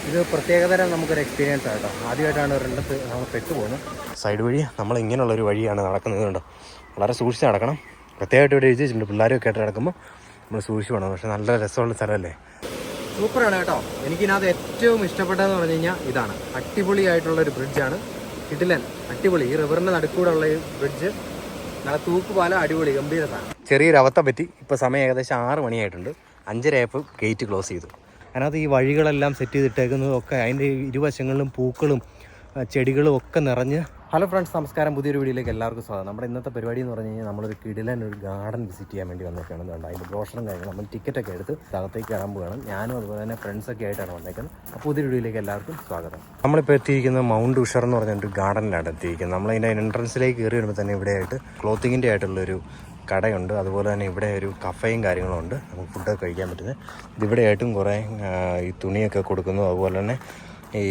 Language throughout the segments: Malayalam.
ഇത് പ്രത്യേകതരം നമുക്കൊരു എക്സ്പീരിയൻസ് ആട്ടോ. ആദ്യമായിട്ടാണ് ഒരിടത്ത് നമ്മൾ പെട്ടുപോകുന്നത്. സൈഡ് വഴി നമ്മൾ ഇങ്ങനെയുള്ളൊരു വഴിയാണ് നടക്കുന്നത് കണ്ടോ. വളരെ സൂക്ഷിച്ച് നടക്കണം. പ്രത്യേകമായിട്ട് ഇവിടെ എഴുതിയിട്ടുണ്ട് പിള്ളേരൊക്കെ ആയിട്ട് നടക്കുമ്പോൾ നമ്മൾ സൂക്ഷിച്ച് വേണം. പക്ഷെ നല്ല രസമുള്ള സ്ഥലമല്ലേ, സൂപ്പറാണ് കേട്ടോ. എനിക്കിതിനകത്ത് ഏറ്റവും ഇഷ്ടപ്പെട്ടതെന്ന് പറഞ്ഞു കഴിഞ്ഞാൽ ഇതാണ്. അടിപൊളിയായിട്ടുള്ളൊരു ബ്രിഡ്ജാണ്. കിടിലൻ, അടിപൊളി. ഈ റിവറിൻ്റെ നടുക്കൂടെ ഉള്ള ഈ ബ്രിഡ്ജ് നല്ല തൂക്കുപാലം, അടിപൊളി, ഗംഭീരതാണ്. ചെറിയൊരു അവസ്ഥ പറ്റി. ഇപ്പോൾ സമയം ഏകദേശം 6 മണിയായിട്ടുണ്ട്. 5:30 ഗേറ്റ് ക്ലോസ് ചെയ്തു. അതിനകത്ത് ഈ വഴികളെല്ലാം സെറ്റ് ചെയ്തിട്ടേക്കുന്നതൊക്കെ അതിൻ്റെ ഇരുവശങ്ങളിലും പൂക്കളും ചെടികളും ഒക്കെ നിറഞ്ഞ്. ഹലോ ഫ്രണ്ട്സ്, നമസ്കാരം. പുതിയൊരു വീഡിയോയിലേക്ക് എല്ലാവർക്കും സ്വാഗതം. നമ്മുടെ ഇന്നത്തെ പരിപാടി എന്ന് പറഞ്ഞു കഴിഞ്ഞാൽ നമ്മളൊരു കിടിലൻ ഒരു ഗാർഡൻ വിസിറ്റ് ചെയ്യാൻ വേണ്ടി വന്നേക്കാണ്. അതിൻ്റെ ബ്രോഷറും കാര്യങ്ങളും നമ്മൾ ടിക്കറ്റൊക്കെ എടുത്ത് അകത്തേക്ക് കയറാൻ പോവുകയാണ്. ഞാനും അതുപോലെ തന്നെ ഫ്രണ്ട്സൊക്കെ ആയിട്ടാണ് വന്നേക്കുന്നത്. അപ്പോൾ പുതിയൊരു വീഡിയോയിലേക്ക് എല്ലാവർക്കും സ്വാഗതം. നമ്മളിപ്പോൾ എത്തിയിരിക്കുന്നത് മൗണ്ട് ഉഷർ എന്ന് പറഞ്ഞൊരു ഗാർഡനിലാണ് എത്തിയിരിക്കുന്നത്. നമ്മളതിൻ്റെ എൻട്രൻസിലേക്ക് കയറി വരുമ്പോൾ തന്നെ ഇവിടെയായിട്ട് ക്ലോത്തിങ്ങിൻ്റെ ആയിട്ടുള്ളൊരു കടയുണ്ട്. അതുപോലെ തന്നെ ഇവിടെ ഒരു കഫയും കാര്യങ്ങളും ഉണ്ട്, നമുക്ക് ഫുഡൊക്കെ കഴിക്കാൻ പറ്റുന്നത്. ഇതിവിടെയായിട്ടും കുറേ ഈ തുണിയൊക്കെ കൊടുക്കുന്നു. അതുപോലെ തന്നെ ഈ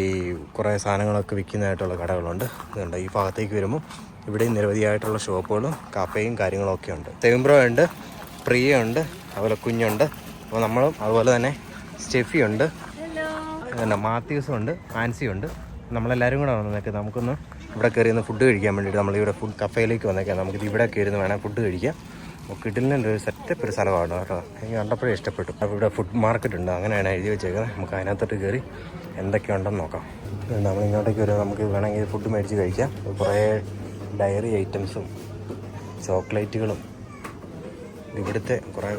കുറേ സാധനങ്ങളൊക്കെ വിൽക്കുന്നതായിട്ടുള്ള കടകളുണ്ട്. ഇതുണ്ട്. ഈ ഭാഗത്തേക്ക് വരുമ്പോൾ ഇവിടെയും നിരവധിയായിട്ടുള്ള ഷോപ്പുകളും കഫയും കാര്യങ്ങളൊക്കെ ഉണ്ട്. തെവിംബ്രോ ഉണ്ട്, പ്രിയ ഉണ്ട്, അതുപോലെ കുഞ്ഞുണ്ട്. അപ്പോൾ നമ്മളും അതുപോലെ തന്നെ സ്റ്റെഫി ഉണ്ട്, പിന്നെ മാത്യൂസും ഉണ്ട്, ആൻസി ഉണ്ട്. നമ്മളെല്ലാവരും കൂടെ വന്നേക്കാം. നമുക്കൊന്ന് ഇവിടെ കയറി ഒന്ന് ഫുഡ് കഴിക്കാൻ വേണ്ടിയിട്ട് നമ്മളിവിടെ ഫുഡ് കഫേയിലേക്ക് വന്നേക്കാം. നമുക്കിത് ഇവിടെ കയറി വേണം ഫുഡ് കഴിക്കാം. അപ്പോൾ കിടിലിൻ്റെ ഒരു സെറ്റപ്പ് ഒരു സ്ഥലമാണ് കേട്ടോ. എനിക്ക് കണ്ടപ്പോഴേ ഇഷ്ടപ്പെട്ടു. അപ്പോൾ ഇവിടെ ഫുഡ് മാർക്കറ്റ് ഉണ്ട്, അങ്ങനെയാണ് എഴുതി വെച്ചേക്കുന്നത്. നമുക്ക് അതിനകത്തോട്ട് കയറി എന്തൊക്കെയുണ്ടെന്ന് നോക്കാം. നമ്മളിങ്ങോട്ടേക്ക് വരും. നമുക്ക് വേണമെങ്കിൽ ഫുഡ് മേടിച്ച് കഴിക്കാം. കുറേ ഡയറി ഐറ്റംസും ചോക്ലേറ്റുകളും, ഇവിടുത്തെ കുറേ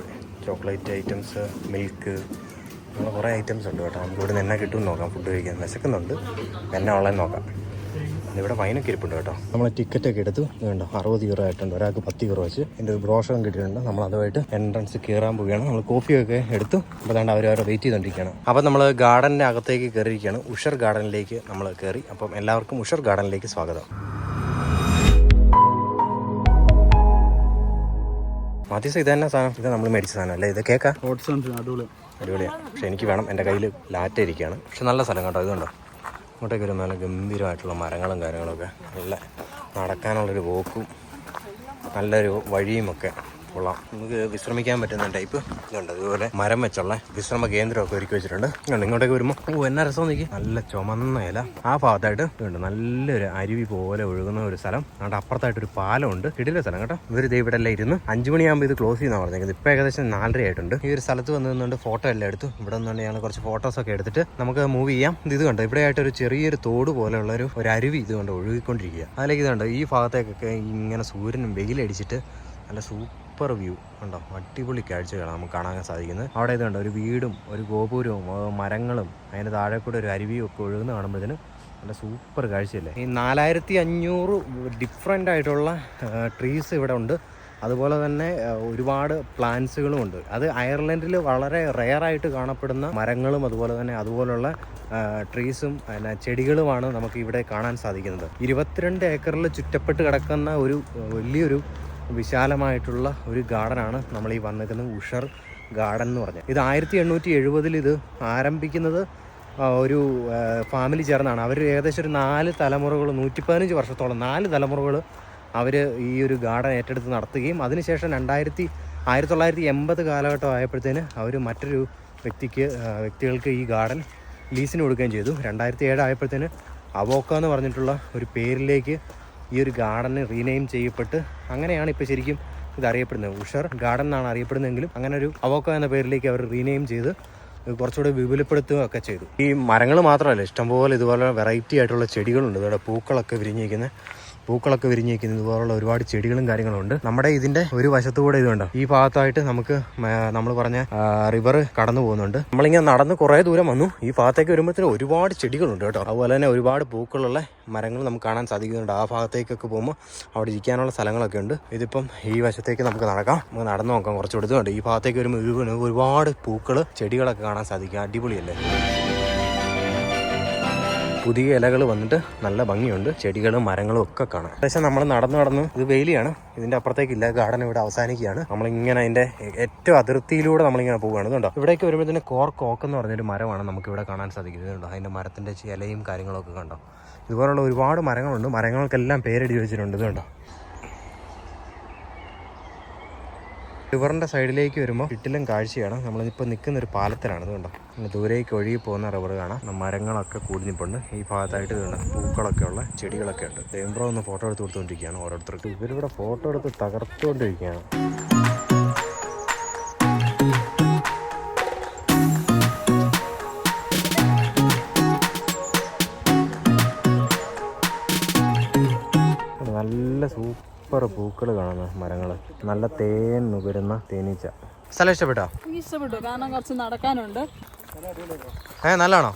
ചോക്ലേറ്റ് ഐറ്റംസ്, മിൽക്ക്, അങ്ങനെ കുറേ ഐറ്റംസ് ഉണ്ട് കേട്ടോ. നമുക്ക് ഇവിടെ നിന്ന് എന്നാ കിട്ടുമെന്ന് നോക്കാം. ഫുഡ് കഴിക്കാൻ വിശക്കുന്നുണ്ട്, എന്നാ ഉള്ളതെന്ന് നോക്കാം. ഇവിടെ വൈനൊക്കെ ഇരിപ്പുണ്ട് കേട്ടോ. നമ്മൾ ടിക്കറ്റൊക്കെ എടുത്തു. വേണ്ട 60 യൂറോ ആയിട്ടുണ്ട്. ഒരാൾക്ക് 10 യൂറോ വെച്ച്. എൻ്റെ ഒരു ബ്രോഷറും കിട്ടിയിട്ടുണ്ട്. നമ്മൾ അതുമായിട്ട് എൻട്രൻസ് കയറാൻ പോവുകയാണ്. നമ്മൾ കോഫിയൊക്കെ എടുത്തു. അപ്പോൾ അതുകൊണ്ട് അവരവരെ വെയിറ്റ് ചെയ്തുകൊണ്ടിരിക്കുകയാണ്. അപ്പോൾ നമ്മൾ ഗാർഡൻ്റെ അകത്തേക്ക് കയറിയിരിക്കുകയാണ്. ഉഷർ ഗാർഡനിലേക്ക് നമ്മൾ കയറി. അപ്പം എല്ലാവർക്കും ഉഷർ ഗാർഡനിലേക്ക് സ്വാഗതം. മാത്യൂസ് ഇത് തന്നെ സാധനം? ഇത് നമ്മൾ മേടിച്ച സാധനം അല്ലേ? ഇത് കേക്കാ? അടിപൊളിയാണ്. പക്ഷെ എനിക്ക് വേണം. എൻ്റെ കയ്യിൽ ലാറ്റ ഇരിക്കുകയാണ്. പക്ഷെ നല്ല സ്ഥലം കേട്ടോ. ഇതുണ്ടോ, ഇങ്ങോട്ടേക്ക് ഒരു നല്ല ഗംഭീരമായിട്ടുള്ള മരങ്ങളും കാര്യങ്ങളൊക്കെ, നല്ല നടക്കാനുള്ളൊരു വോക്കും നല്ലൊരു വഴിയുമൊക്കെ കൊള്ളാം. നമുക്ക് വിശ്രമിക്കാൻ പറ്റുന്ന ടൈപ്പ് ഇതുണ്ട്. അതുപോലെ മരം വെച്ചുള്ള വിശ്രമ കേന്ദ്രമൊക്കെ ഒരുക്കി വെച്ചിട്ടുണ്ട്. ഇങ്ങോട്ടേക്ക് വരുമ്പോൾ എന്നാ രസം നോക്കി. നല്ല ചുമന്ന ഇല. ആ ഭാഗത്തായിട്ട് ഇതുണ്ട് നല്ലൊരു അരുവി പോലെ ഒഴുകുന്ന ഒരു സ്ഥലം. അവിടെ അപ്പുറത്തായിട്ടൊരു പാലമുണ്ട്. കിടില സ്ഥലം കേട്ടോ. ഇവർ ഇവിടെ എല്ലാം ഇരുന്ന് 5 മണിയാകുമ്പോൾ ഇത് ക്ലോസ് ചെയ്യുന്ന പറഞ്ഞേക്കുന്നത്. ഇപ്പോൾ ഏകദേശം 4:30 ആയിട്ടുണ്ട്. ഈ ഒരു സ്ഥലത്ത് വന്നുകൊണ്ട് ഫോട്ടോ എല്ലാം എടുത്തു. ഇവിടെ നിന്നുകൊണ്ട് ഞങ്ങൾ കുറച്ച് ഫോട്ടോസൊക്കെ എടുത്തിട്ട് നമുക്ക് മൂവ് ചെയ്യാം. ഇത് കണ്ടോ, ഇവിടെ ആയിട്ടൊരു ചെറിയൊരു തോട് പോലെയുള്ള ഒരു അരുവി ഇതുകൊണ്ട് ഒഴുകിക്കൊണ്ടിരിക്കുക. അതിലേക്ക് ഇതുണ്ടോ, ഈ ഭാഗത്തേക്കൊക്കെ ഇങ്ങനെ സൂര്യനും വെയിലടിച്ചിട്ട് നല്ല സൂപ്പർ വ്യൂ ഉണ്ടോ. അടിപൊളി കാഴ്ചകളാണ് നമുക്ക് കാണാൻ സാധിക്കുന്നത്. അവിടെ ഇതുണ്ട് ഒരു വീടും ഒരു ഗോപുരവും മരങ്ങളും അതിന് താഴെ കൂടെ ഒരു അരുവിയും ഒക്കെ ഒഴുകുന്ന കാണുമ്പോഴത്തേന് നല്ല സൂപ്പർ കാഴ്ചയല്ലേ. ഈ 4500 ഡിഫറെൻ്റ് ആയിട്ടുള്ള ട്രീസ് ഇവിടെ ഉണ്ട്. അതുപോലെ തന്നെ ഒരുപാട് പ്ലാന്റ്സുകളും ഉണ്ട്. അത് അയർലൻഡിൽ വളരെ റെയറായിട്ട് കാണപ്പെടുന്ന മരങ്ങളും അതുപോലുള്ള ട്രീസും പിന്നെ ചെടികളുമാണ് നമുക്ക് ഇവിടെ കാണാൻ സാധിക്കുന്നത്. 22 ഏക്കറിൽ ചുറ്റപ്പെട്ട് കിടക്കുന്ന ഒരു വലിയൊരു വിശാലമായിട്ടുള്ള ഒരു ഗാർഡനാണ് നമ്മൾ ഈ വന്നിരിക്കുന്നത്. ഉഷർ ഗാർഡൻ എന്ന് പറഞ്ഞത്. ഇത് 1870 ഇത് ആരംഭിക്കുന്നത് ഒരു ഫാമിലി ചേർന്നാണ്. അവർ ഏകദേശം ഒരു 4 തലമുറകൾ, 115 വർഷത്തോളം 4 തലമുറകൾ അവർ ഈ ഒരു ഗാർഡൻ ഏറ്റെടുത്ത് നടത്തുകയും അതിനുശേഷം 1980 കാലഘട്ടം ആയപ്പോഴത്തേന് അവർ മറ്റൊരു വ്യക്തികൾക്ക് ഈ ഗാർഡൻ ലീസിന് കൊടുക്കുകയും ചെയ്തു. 2007 ആയപ്പോഴത്തേന് അവോക്ക എന്ന് പറഞ്ഞിട്ടുള്ള ഒരു പേരിലേക്ക് ഈ ഒരു ഗാർഡന് റീനെയിം ചെയ്യപ്പെട്ട് അങ്ങനെയാണ് ഇപ്പോൾ ശരിക്കും ഇത് അറിയപ്പെടുന്നത്. ഉഷർ ഗാർഡൻ എന്നാണ് അറിയപ്പെടുന്നതെങ്കിലും അങ്ങനെ ഒരു അവോക്ക എന്ന പേരിലേക്ക് അവർ റീനെയിം ചെയ്ത് കുറച്ചുകൂടെ വിപുലപ്പെടുത്തുകയൊക്കെ ചെയ്തു. ഈ മരങ്ങൾ മാത്രമല്ല, ഇഷ്ടംപോലെ ഇതുപോലെ വെറൈറ്റി ആയിട്ടുള്ള ചെടികളുണ്ട്. ഇതോടെ പൂക്കളൊക്കെ വിരിഞ്ഞിരിക്കുന്നത് ഇതുപോലുള്ള ഒരുപാട് ചെടികളും കാര്യങ്ങളും ഉണ്ട്. നമ്മുടെ ഇതിന്റെ ഒരു വശത്തുകൂടെ ഇതുണ്ട്. ഈ ഭാഗത്തായിട്ട് നമുക്ക് നമ്മൾ പറഞ്ഞ റിവർ കടന്നു പോകുന്നുണ്ട്. നമ്മളിങ്ങനെ നടന്ന് കുറേ ദൂരം വന്നു. ഈ ഭാഗത്തേക്ക് വരുമ്പോഴത്തേനും ഒരുപാട് ചെടികളുണ്ട് കേട്ടോ. അതുപോലെ തന്നെ ഒരുപാട് പൂക്കളുള്ള മരങ്ങൾ നമുക്ക് കാണാൻ സാധിക്കുന്നുണ്ട്. ആ ഭാഗത്തേക്കൊക്കെ പോകുമ്പോൾ അവിടെ ഇരിക്കാനുള്ള സ്ഥലങ്ങളൊക്കെ ഉണ്ട്. ഇതിപ്പം ഈ വശത്തേക്ക് നമുക്ക് നടക്കാം. നമുക്ക് നടന്നു നോക്കാം. കുറച്ച് എടുത്തുണ്ട്. ഈ ഭാഗത്തേക്ക് വരുമ്പോൾ ഒരുപാട് പൂക്കൾ ചെടികളൊക്കെ കാണാൻ സാധിക്കും. അടിപൊളിയല്ലേ. പുതിയ ഇലകൾ വന്നിട്ട് നല്ല ഭംഗിയുണ്ട്. ചെടികളും മരങ്ങളും ഒക്കെ കാണാം. ഏകദേശം നമ്മൾ നടന്നു ഇത് വേലിയാണ്. ഇതിന്റെ അപ്പുറത്തേക്കില്ല. ഗാർഡൻ ഇവിടെ അവസാനിക്കുകയാണ്. നമ്മളിങ്ങനെ അതിന്റെ ഏറ്റവും അതിർത്തിയിലൂടെ നമ്മളിങ്ങനെ പോവുകയാണ്. ഇതുണ്ടോ, ഇവിടേക്ക് വരുമ്പോഴത്തേന് കോർക്ക് എന്ന് പറഞ്ഞൊരു മരമാണ് നമുക്ക് ഇവിടെ കാണാൻ സാധിക്കുന്നത്. ഇതുണ്ടോ, അതിന്റെ മരത്തിന്റെ ഇലയും കാര്യങ്ങളൊക്കെ കണ്ടോ. ഇതുപോലുള്ള ഒരുപാട് മരങ്ങളുണ്ട്. മരങ്ങൾക്കെല്ലാം പേരെഴുതി വെച്ചിട്ടുണ്ട്. ഇതുണ്ടോ, റിവറിൻ്റെ സൈഡിലേക്ക് വരുമ്പോൾ കിട്ടിലും കാഴ്ചയാണ്. നമ്മളിപ്പോൾ നിൽക്കുന്ന ഒരു പാലത്തിലാണ്. ഇതുകൊണ്ടോ പിന്നെ ദൂരേക്ക് ഒഴുകി പോകുന്ന റബ്ബർ കാണാം. മരങ്ങളൊക്കെ കൂടി നിൽപ്പുണ്ട്. ഈ ഭാഗത്തായിട്ട് ഇതുണ്ട് പൂക്കളൊക്കെ ഉള്ള ചെടികളൊക്കെ ഉണ്ട്. തേമ്പ്രോ ഒന്ന് ഫോട്ടോ എടുത്ത് കൊടുത്തുകൊണ്ടിരിക്കുകയാണ് ഓരോരുത്തർക്ക്. ഇവരിവിടെ ഫോട്ടോ എടുത്ത് തകർത്തുകൊണ്ടിരിക്കുകയാണ്. നല്ല സൂപ്പർ പൂക്കൾ കാണുന്ന മരങ്ങൾ, നല്ല തേൻ നുകരുന്ന തേനീച്ച. സ്ഥലം ഇഷ്ടപ്പെട്ടോ? ഇഷ്ടപ്പെട്ടു. കാരണം കുറച്ച് നടക്കാനുണ്ട്. നല്ലതാണോ?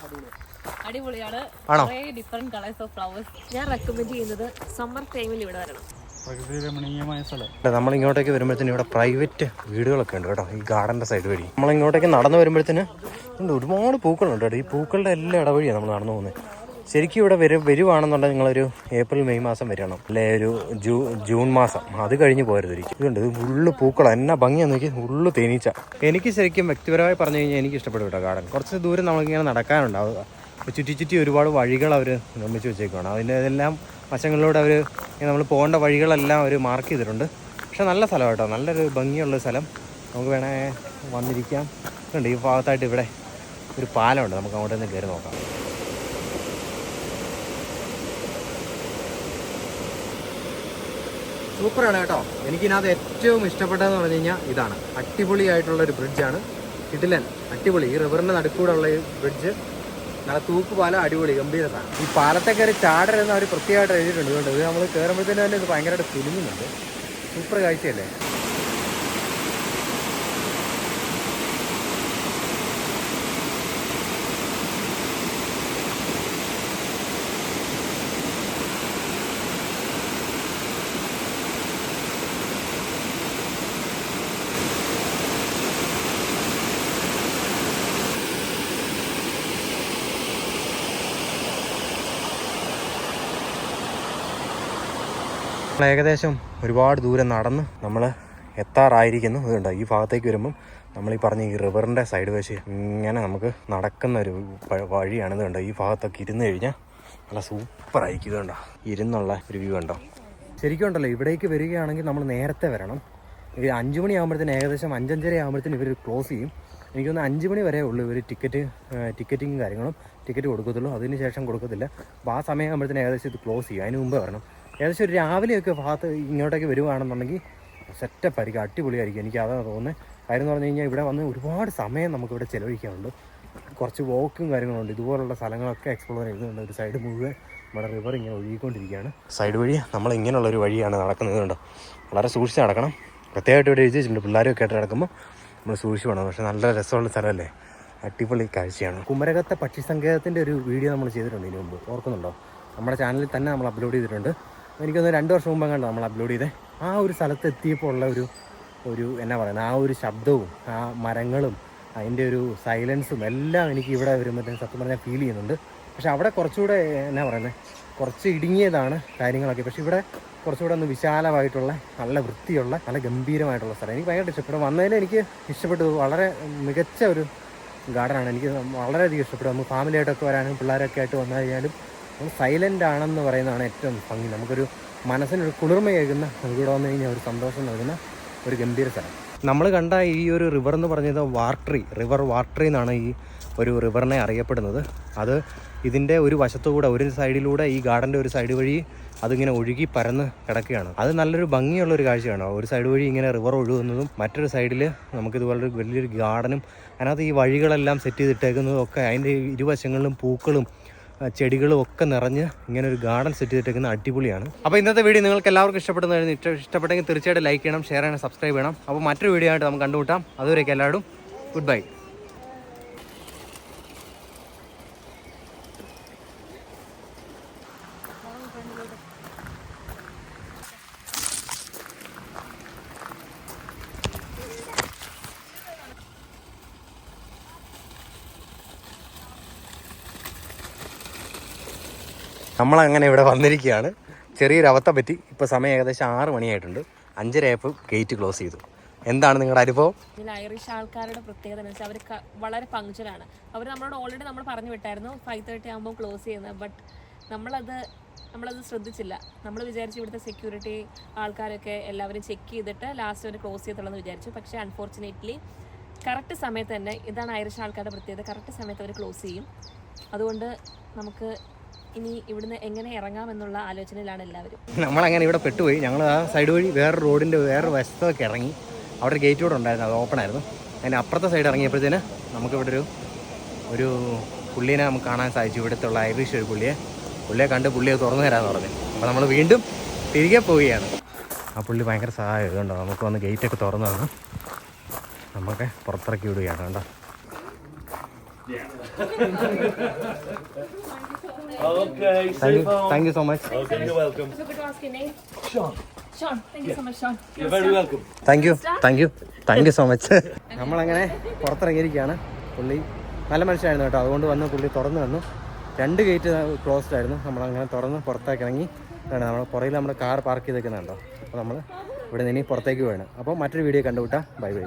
അടിപൊളിയാണ്. ആണോ? Different colours of flowers. ഞാൻ റെക്കമെൻഡ് ചെയ്യുന്നത് സമ്മർ ടൈമിൽ ഇവിടെ വരണം. നമ്മളിങ്ങോട്ടേക്ക് വരുമ്പോഴത്തേന് ഇവിടെ പ്രൈവറ്റ് വീടുകളൊക്കെ ഉണ്ട് കേട്ടോ. ഈ ഗാർഡൻ്റെ സൈഡ് വഴി നമ്മളിങ്ങോട്ടേക്ക് നടന്നു വരുമ്പോഴത്തേന് ഒരുപാട് പൂക്കളുണ്ട് കേട്ടോ. ഈ പൂക്കളുടെ എല്ലാ ഇടവഴിയാണ് നമ്മൾ നടന്നു പോകുന്നത്. ശരിക്കും ഇവിടെ വരുവാണെന്നുണ്ടെങ്കിൽ നിങ്ങളൊരു ഏപ്രിൽ മെയ് മാസം വരണം, അല്ലെ ഒരു ജൂൺ മാസം. അത് കഴിഞ്ഞ് പോരുതായിരിക്കും. ഇതുണ്ട്, ഇത് ഉള്ളു പൂക്കളാണ്. എന്നാ ഭംഗിയാന്ന് നോക്കി, ഉള്ളു തേനീച്ച. എനിക്ക് ശരിക്കും വ്യക്തിപരമായി പറഞ്ഞു കഴിഞ്ഞാൽ എനിക്ക് ഇഷ്ടപ്പെട്ടു കേട്ടോ ഗാർഡൻ. കുറച്ച് ദൂരം നമ്മളിങ്ങനെ നടക്കാനുണ്ടാവുക. ചുറ്റി ഒരുപാട് വഴികൾ അവർ നിർമ്മിച്ച് വെച്ചേക്കുവാണ്. അതിൻ്റെ ഇതെല്ലാം വശങ്ങളിലൂടെ അവർ നമ്മൾ പോകേണ്ട വഴികളെല്ലാം അവർ മാർക്ക് ചെയ്തിട്ടുണ്ട്. പക്ഷെ നല്ല സ്ഥലം കേട്ടോ, നല്ലൊരു ഭംഗിയുള്ള സ്ഥലം. നമുക്ക് വേണേൽ വന്നിരിക്കാം. ഉണ്ട് ഈ ഭാഗത്തായിട്ട് ഇവിടെ ഒരു പാലമുണ്ട്, നമുക്ക് അങ്ങോട്ട് നിന്ന് കയറി നോക്കാം. സൂപ്പറാണ് കേട്ടോ. എനിക്കിതിനകത്ത് ഏറ്റവും ഇഷ്ടപ്പെട്ടതെന്ന് പറഞ്ഞു കഴിഞ്ഞാൽ ഇതാണ്. അടിപൊളിയായിട്ടുള്ളൊരു ബ്രിഡ്ജാണ്. കിടിലൻ, അടിപൊളി. ഈ റിവറിൻ്റെ നടുക്കൂടെ ഉള്ള ഈ ബ്രിഡ്ജ് നല്ല തൂക്കുപാലം, അടിപൊളി, ഗംഭീരതാണ്. ഈ പാലത്തെ കയറി ചാടരുതെന്ന് അവർ പ്രത്യേകമായിട്ട് എഴുതിയിട്ടുണ്ട്. അതുകൊണ്ട് ഇത് നമ്മൾ കയറുമ്പോഴത്തേന് തന്നെ ഇത് ഭയങ്കരമായിട്ട് കുലുങ്ങുന്നുണ്ട്. സൂപ്പർ കാഴ്ചയല്ലേ? ഏകദേശം ഒരുപാട് ദൂരം നടന്ന് നമ്മൾ എത്താറായിരിക്കുന്നു. അതുകൊണ്ട് ഈ ഭാഗത്തേക്ക് വരുമ്പം നമ്മളീ പറഞ്ഞ ഈ റിവറിൻ്റെ സൈഡ് വെച്ച് ഇങ്ങനെ നമുക്ക് നടക്കുന്ന ഒരു വഴിയാണ്. ഇതുണ്ടോ, ഈ ഭാഗത്തൊക്കെ ഇരുന്ന് കഴിഞ്ഞാൽ നല്ല സൂപ്പറായിരിക്കും. ഇതുണ്ടോ, ഇരുന്നുള്ള ഒരു വ്യൂ ഉണ്ടോ. ശരിക്കും ഉണ്ടല്ലോ, ഇവിടേക്ക് വരികയാണെങ്കിൽ നമ്മൾ നേരത്തെ വരണം. 5 മണിയാകുമ്പോഴത്തേന്, ഏകദേശം 5-5:30 ആകുമ്പോഴത്തേന് ഇവർ ക്ലോസ് ചെയ്യും. എനിക്കൊന്ന് 5 മണി വരെ ഉള്ളൂ ഇവർ ടിക്കറ്റിങ്ങും കാര്യങ്ങളും. ടിക്കറ്റ് കൊടുക്കത്തുള്ളൂ, അതിന് ശേഷം കൊടുക്കത്തില്ല. അപ്പോൾ ആ സമയമാകുമ്പോഴത്തേന് ഏകദേശം ഇത് ക്ലോസ് ചെയ്യും. അതിന് മുമ്പേ വരണം. ഏകദേശം ഒരു രാവിലെയൊക്കെ ഭാഗത്ത് ഇങ്ങോട്ടേക്ക് വരുവാണെന്നുണ്ടെങ്കിൽ സെറ്റപ്പായിരിക്കും, അടിപൊളിയായിരിക്കും. എനിക്ക് അതാണ് തോന്നുന്നത്. കാര്യം എന്ന് പറഞ്ഞു കഴിഞ്ഞാൽ ഇവിടെ വന്ന് ഒരുപാട് സമയം നമുക്കിവിടെ ചിലവഴിക്കാനുണ്ട്. കുറച്ച് വോക്കും കാര്യങ്ങളുണ്ട്. ഇതുപോലുള്ള സ്ഥലങ്ങളൊക്കെ എക്സ്പ്ലോർ ചെയ്യുന്നുണ്ട്. ഒരു സൈഡ് മുഴുവൻ നമ്മുടെ റിവർ ഇങ്ങനെ ഒഴുകിക്കൊണ്ടിരിക്കുകയാണ്. സൈഡ് വഴി നമ്മൾ ഇങ്ങനെയുള്ളൊരു വഴിയാണ് നടക്കുന്നത്. കണ്ടോ, വളരെ സൂക്ഷിച്ച് നടക്കണം. പ്രത്യേകമായിട്ട് ഇവിടെ എഴുതിയിട്ടുണ്ട്, പിള്ളേരൊക്കെ ആയിട്ട് നടക്കുമ്പോൾ നമ്മൾ സൂക്ഷിച്ച് വേണം. പക്ഷേ നല്ല രസമുള്ള സ്ഥലമല്ലേ, അടിപൊളി കാഴ്ചയാണ്. കുമരകത്തെ പക്ഷി സങ്കേതത്തിൻ്റെ ഒരു വീഡിയോ നമ്മൾ ചെയ്തിട്ടുണ്ട് ഇതിനു മുമ്പ്, ഓർക്കുന്നുണ്ടോ? നമ്മുടെ ചാനലിൽ തന്നെ നമ്മൾ അപ്ലോഡ് ചെയ്തിട്ടുണ്ട്. എനിക്കൊന്ന് 2 വർഷം മുമ്പ് കണ്ടോ നമ്മൾ അപ്ലോഡ് ചെയ്തേ. ആ ഒരു സ്ഥലത്ത് എത്തിയപ്പോൾ ഉള്ള ഒരു എന്നാ പറയുന്നത്, ആ ഒരു ശബ്ദവും ആ മരങ്ങളും അതിൻ്റെ ഒരു സൈലൻസും എല്ലാം എനിക്ക് ഇവിടെ വരുമ്പോഴത്തേക്കും സത്യം പറഞ്ഞാൽ ഫീൽ ചെയ്യുന്നുണ്ട്. പക്ഷെ അവിടെ കുറച്ചുകൂടെ എന്നാ പറയുന്നത്, കുറച്ച് ഇടുങ്ങിയതാണ് കാര്യങ്ങളൊക്കെ. പക്ഷെ ഇവിടെ കുറച്ചുകൂടെ ഒന്ന് വിശാലമായിട്ടുള്ള, നല്ല വൃത്തിയുള്ള, നല്ല ഗംഭീരമായിട്ടുള്ള സ്ഥലം. എനിക്ക് ഭയങ്കര ഇഷ്ടപ്പെട്ടു. വന്നതിൽ എനിക്ക് ഇഷ്ടപ്പെട്ടു. വളരെ മികച്ച ഒരു ഗാർഡനാണ്. എനിക്ക് വളരെയധികം ഇഷ്ടപ്പെട്ടു. നമുക്ക് ഫാമിലിയായിട്ടൊക്കെ വരാനും പിള്ളേരൊക്കെ ആയിട്ട് വന്നു കഴിഞ്ഞാലും സൈലൻ്റ് ആണെന്ന് പറയുന്നതാണ് ഏറ്റവും ഭംഗി. നമുക്കൊരു മനസ്സിനൊരു കുളിർമയേകുന്ന, നമുക്കിവിടെ വന്നു കഴിഞ്ഞാൽ ഒരു സന്തോഷം നൽകുന്ന ഒരു ഗംഭീര സ്ഥലം. നമ്മൾ കണ്ട ഈ ഒരു റിവർ എന്ന് പറഞ്ഞത് റിവർ വാർട്രി എന്നാണ് ഈ ഒരു റിവറിനെ അറിയപ്പെടുന്നത്. അത് ഇതിൻ്റെ ഒരു വശത്തുകൂടെ, ഒരു സൈഡിലൂടെ, ഈ ഗാർഡൻ്റെ ഒരു സൈഡ് വഴി അതിങ്ങനെ ഒഴുകി പരന്ന് കിടക്കുകയാണ്. അത് നല്ലൊരു ഭംഗിയുള്ളൊരു കാഴ്ചയാണ്. ഒരു സൈഡ് വഴി ഇങ്ങനെ റിവർ ഒഴുകുന്നതും മറ്റൊരു സൈഡിൽ നമുക്കിതുപോലൊരു വലിയൊരു ഗാർഡനും അതിനകത്ത് ഈ വഴികളെല്ലാം സെറ്റ് ചെയ്തിട്ടേക്കുന്നതും ഒക്കെ, അതിൻ്റെ ഇരുവശങ്ങളിലും പൂക്കളും ചെടികളും ഒക്കെ നിറഞ്ഞ് ഇങ്ങനെ ഒരു ഗാർഡൻ സെറ്റ് ചെയ്തിട്ടേക്കുന്ന അടിപൊളിയാണ്. അപ്പോൾ ഇന്നത്തെ വീഡിയോ നിങ്ങൾക്ക് എല്ലാവർക്കും ഇഷ്ടപ്പെട്ടെങ്കിൽ തീർച്ചയായിട്ടും ലൈക്ക് ചെയ്യണം, ഷെയർ ചെയ്യണം, സബ്സ്ക്രൈബ് ചെയ്യണം. അപ്പോൾ മറ്റൊരു വീഡിയോ ആയിട്ട് നമുക്ക് കണ്ടുമുട്ടാം. അതുവരേക്കും എല്ലാവരും ഗുഡ് ബൈ. നമ്മളങ്ങനെ ഇവിടെ വന്നിരിക്കുകയാണ്. ചെറിയൊരു അബദ്ധം പറ്റി. ഇപ്പോൾ സമയം ഏകദേശം 6 മണിയായിട്ടുണ്ട്. 5:30 ആയപ്പോൾ ഗേറ്റ് ക്ലോസ് ചെയ്തു. എന്താണ് നിങ്ങളുടെ അനുഭവം? ഐറിഷ് ആൾക്കാരുടെ പ്രത്യേകത എന്ന് വെച്ചാൽ അവർ വളരെ പങ്ക്ച്വലാണ്. അവർ നമ്മളോട് ഓൾറെഡി നമ്മൾ പറഞ്ഞു വിട്ടായിരുന്നു 5:30 ആകുമ്പോൾ ക്ലോസ് ചെയ്യുന്നത്. ബട്ട് നമ്മളത് നമ്മളത് ശ്രദ്ധിച്ചില്ല. നമ്മൾ വിചാരിച്ചു ഇവിടുത്തെ സെക്യൂരിറ്റി ആൾക്കാരൊക്കെ എല്ലാവരും ചെക്ക് ചെയ്തിട്ട് ലാസ്റ്റ് അവർ ക്ലോസ് ചെയ്യത്തുള്ളൂ വിചാരിച്ചു. പക്ഷേ അൺഫോർച്ചുനേറ്റ്ലി കറക്റ്റ് സമയത്ത് തന്നെ, ഇതാണ് ഐറിഷ് ആൾക്കാരുടെ പ്രത്യേകത, കറക്റ്റ് സമയത്ത് അവർ ക്ലോസ് ചെയ്യും. അതുകൊണ്ട് നമുക്ക് ഇനി ഇവിടുന്ന് എങ്ങനെ ഇറങ്ങാമെന്നുള്ള ആലോചനയിലാണ് എല്ലാവരും. നമ്മളങ്ങനെ ഇവിടെ പെട്ടുപോയി. ഞങ്ങൾ ആ സൈഡ് വഴി വേറെ റോഡിൻ്റെ വേറെ വശത്തൊക്കെ ഇറങ്ങി. അവിടെ ഒരു ഗേറ്റ് കൂടെ ഉണ്ടായിരുന്നു, അത് ഓപ്പൺ ആയിരുന്നു. അതിന് അപ്പുറത്തെ സൈഡ് ഇറങ്ങിയപ്പോഴത്തേന് നമുക്കിവിടെ ഒരു പുള്ളീനെ നമുക്ക് കാണാൻ സാധിച്ചു. ഇവിടുത്തെ ഉള്ള ഐറിഷ് ഒരു പുള്ളിയെ കണ്ട് പുള്ളിയെ തുറന്നു തരാമെന്ന് പറഞ്ഞു. അപ്പോൾ നമ്മൾ വീണ്ടും തിരികെ പോവുകയാണ്. ആ പുള്ളി ഭയങ്കര സഹായം ഇതുണ്ടോ, നമുക്ക് വന്ന് ഗേറ്റൊക്കെ തുറന്നു തന്നു നമുക്ക് പുറത്തിറക്കി വിടുകയാണ്. കണ്ടോ, thank you so much. Thank you so much. നമ്മളങ്ങനെ പുറത്തിറങ്ങിയിരിക്കുകയാണ്. പുള്ളി നല്ല മനുഷ്യനായിരുന്നു കേട്ടോ. അതുകൊണ്ട് വന്ന് പുള്ളി തുറന്നു തന്നു. 2 ഗേറ്റ് ക്ലോസ്ഡ് ആയിരുന്നു. നമ്മളങ്ങനെ തുറന്ന് പുറത്തേക്ക് ഇറങ്ങി. നമ്മൾ പുറകിൽ നമ്മുടെ കാർ പാർക്ക് ചെയ്തേക്കുന്നുണ്ടോ. അപ്പോൾ നമ്മൾ ഇവിടെ നിന്ന് ഇനി പുറത്തേക്ക് പോവാണ്. അപ്പോൾ മറ്റൊരു വീഡിയോ കണ്ടുവിട്ടാൽ ബൈ ബൈ.